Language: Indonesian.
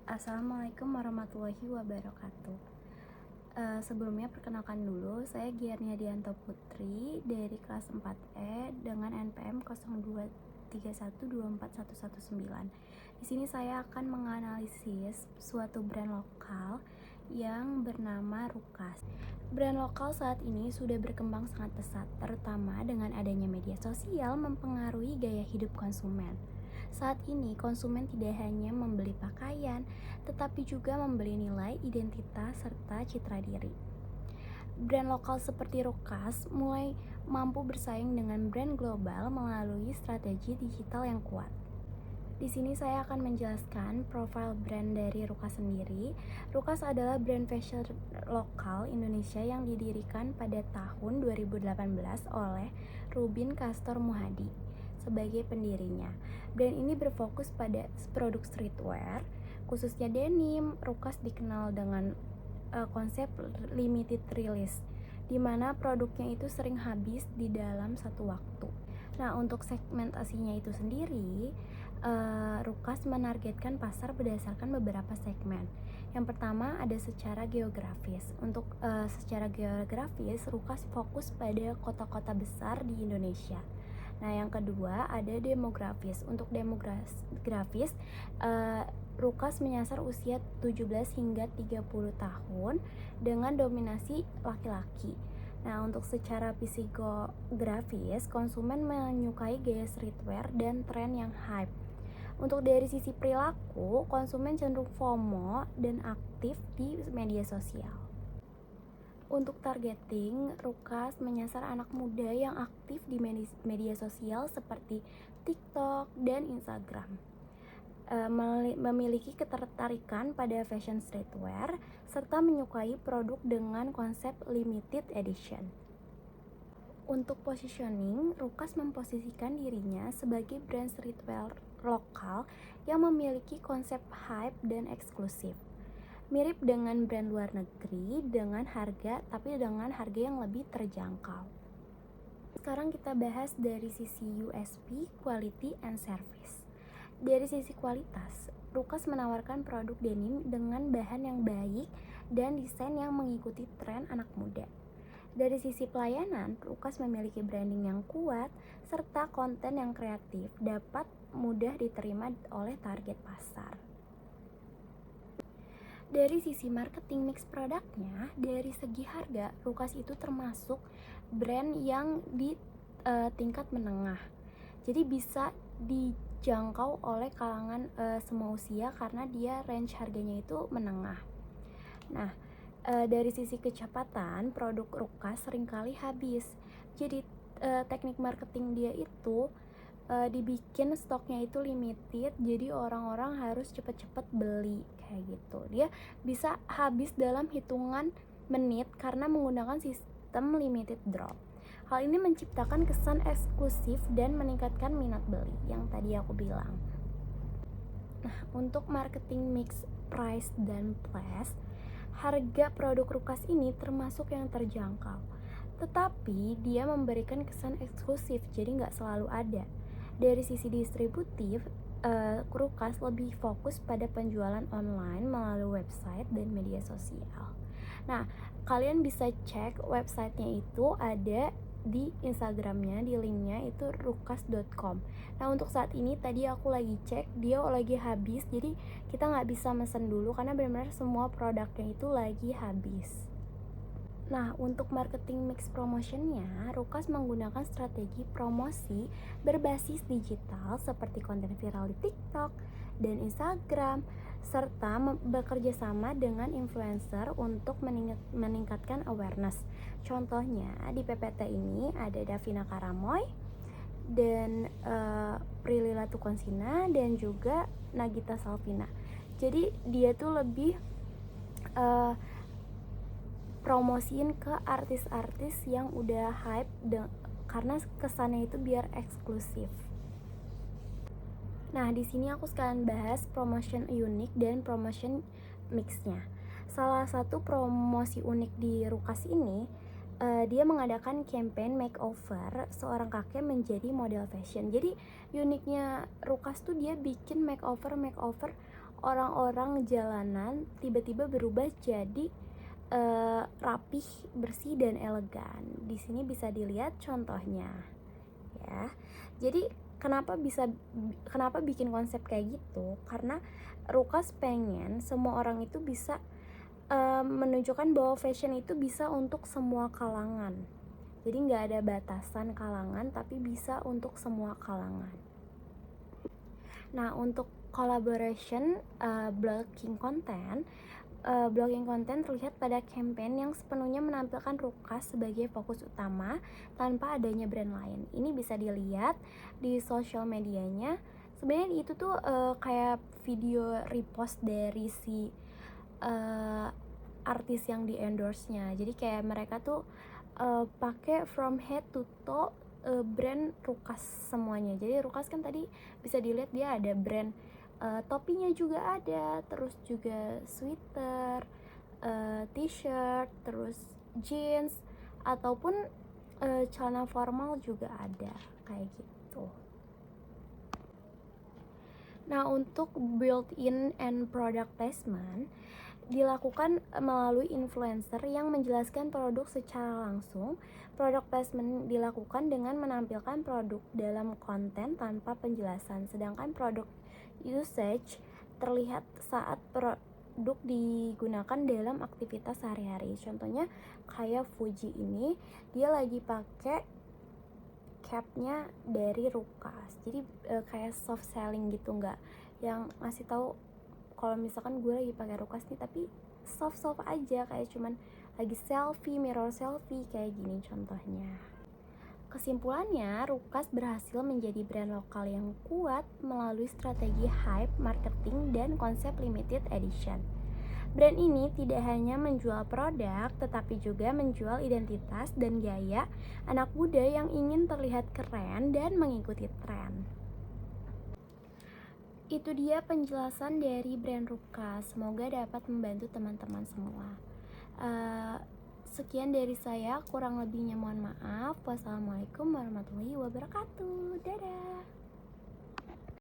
Assalamualaikum warahmatullahi wabarakatuh. Sebelumnya perkenalkan dulu, saya Giarnia Dianto Putri dari kelas 4E dengan NPM 0231241119. Di sini saya akan menganalisis suatu brand lokal yang bernama Rukas. Brand lokal saat ini sudah berkembang sangat pesat, terutama dengan adanya media sosial mempengaruhi gaya hidup konsumen. Saat ini konsumen tidak hanya membeli pakaian, tetapi juga membeli nilai, identitas, serta citra diri. Brand lokal seperti Rukas mulai mampu bersaing dengan brand global melalui strategi digital yang kuat. Di sini saya akan menjelaskan profil brand dari Rukas sendiri. Rukas adalah brand fashion lokal Indonesia yang didirikan pada tahun 2018 oleh Rubin Kastor Muhadi sebagai pendirinya. Brand ini berfokus pada produk streetwear, khususnya denim. Rukas dikenal dengan konsep limited release, di mana produknya itu sering habis di dalam satu waktu. Nah, untuk segmentasinya itu sendiri, Rukas menargetkan pasar berdasarkan beberapa segmen. Yang pertama ada secara geografis. Untuk secara geografis, Rukas fokus pada kota-kota besar di Indonesia. Nah, yang kedua ada demografis. Untuk demografis, Rukas menyasar usia 17 hingga 30 tahun dengan dominasi laki-laki. Nah, untuk secara psikografis, konsumen menyukai gaya streetwear dan tren yang hype. Untuk dari sisi perilaku, konsumen cenderung FOMO dan aktif di media sosial. Untuk targeting, Rukas menyasar anak muda yang aktif di media sosial seperti TikTok dan Instagram. Memiliki ketertarikan pada fashion streetwear serta menyukai produk dengan konsep limited edition. Untuk positioning, Rukas memposisikan dirinya sebagai brand streetwear lokal yang memiliki konsep hype dan eksklusif. Mirip dengan brand luar negeri dengan harga yang lebih terjangkau. Sekarang kita bahas dari sisi USP, quality and service. Dari sisi kualitas, Rukas menawarkan produk denim dengan bahan yang baik dan desain yang mengikuti tren anak muda. Dari sisi pelayanan, Rukas memiliki branding yang kuat serta konten yang kreatif dapat mudah diterima oleh target pasar. Dari sisi marketing mix produknya, dari segi harga, Rukas itu termasuk brand yang di tingkat menengah. Jadi bisa dijangkau oleh kalangan semua usia karena dia range harganya itu menengah. Nah, dari sisi kecepatan, produk Rukas seringkali habis. Jadi teknik marketing dia itu dibikin stoknya itu limited, jadi orang-orang harus cepet-cepet beli kayak gitu. Dia bisa habis dalam hitungan menit karena menggunakan sistem limited drop. Hal ini menciptakan kesan eksklusif dan meningkatkan minat beli yang tadi aku bilang. Nah, untuk marketing mix price dan place, harga produk Rukas ini termasuk yang terjangkau, tetapi dia memberikan kesan eksklusif, jadi nggak selalu ada. Dari sisi distributif, Rukas lebih fokus pada penjualan online melalui website dan media sosial. Nah, kalian bisa cek websitenya itu ada di Instagramnya, di linknya itu rukas.com. Nah, untuk saat ini tadi aku lagi cek, dia lagi habis, jadi kita nggak bisa mesen dulu karena benar-benar semua produknya itu lagi habis. Nah, untuk marketing mix promotionnya, Rukas menggunakan strategi promosi berbasis digital seperti konten viral di TikTok dan Instagram, serta bekerja sama dengan influencer untuk meningkatkan awareness. Contohnya di PPT ini ada Davina Karamoy dan Prilly Latukonsina dan juga Nagita Slavina. Jadi dia tuh lebih promosiin ke artis-artis yang udah hype karena kesannya itu biar eksklusif. Nah, di sini aku sekalian bahas promotion unik dan promotion mixnya. Salah satu promosi unik di Rukas ini, dia mengadakan campaign makeover seorang kakek menjadi model fashion. Jadi uniknya Rukas tuh dia bikin makeover orang-orang jalanan tiba-tiba berubah jadi rapih, bersih dan elegan. Di sini bisa dilihat contohnya, ya. Jadi kenapa bikin konsep kayak gitu? Karena Rukas pengen semua orang itu bisa menunjukkan bahwa fashion itu bisa untuk semua kalangan. Jadi nggak ada batasan kalangan, tapi bisa untuk semua kalangan. Nah, untuk collaboration blocking content terlihat pada campaign yang sepenuhnya menampilkan Rukas sebagai fokus utama tanpa adanya brand lain. Ini bisa dilihat di sosial medianya. Sebenarnya itu tuh kayak video repost dari si artis yang di endorse-nya. Jadi kayak mereka tuh pakai from head to toe brand Rukas semuanya. Jadi Rukas kan tadi bisa dilihat dia ada brand topinya juga ada, terus juga sweater, t-shirt, terus jeans ataupun celana formal juga ada kayak gitu. Nah, untuk built-in and product placement dilakukan melalui influencer yang menjelaskan produk secara langsung. Product placement dilakukan dengan menampilkan produk dalam konten tanpa penjelasan, sedangkan produk usage terlihat saat produk digunakan dalam aktivitas sehari-hari. Contohnya kayak Fuji ini, dia lagi pakai capnya dari Rukas. Jadi kayak soft selling gitu, nggak yang ngasih tahu kalau misalkan gue lagi pakai Rukas nih, tapi soft aja, kayak cuman lagi selfie, mirror selfie kayak gini contohnya. Kesimpulannya, Rukas berhasil menjadi brand lokal yang kuat melalui strategi hype, marketing, dan konsep limited edition. Brand ini tidak hanya menjual produk, tetapi juga menjual identitas dan gaya anak muda yang ingin terlihat keren dan mengikuti tren. Itu dia penjelasan dari brand Rukas. Semoga dapat membantu teman-teman semua. Sekian dari saya, kurang lebihnya mohon maaf. Wassalamualaikum warahmatullahi wabarakatuh. Dadah.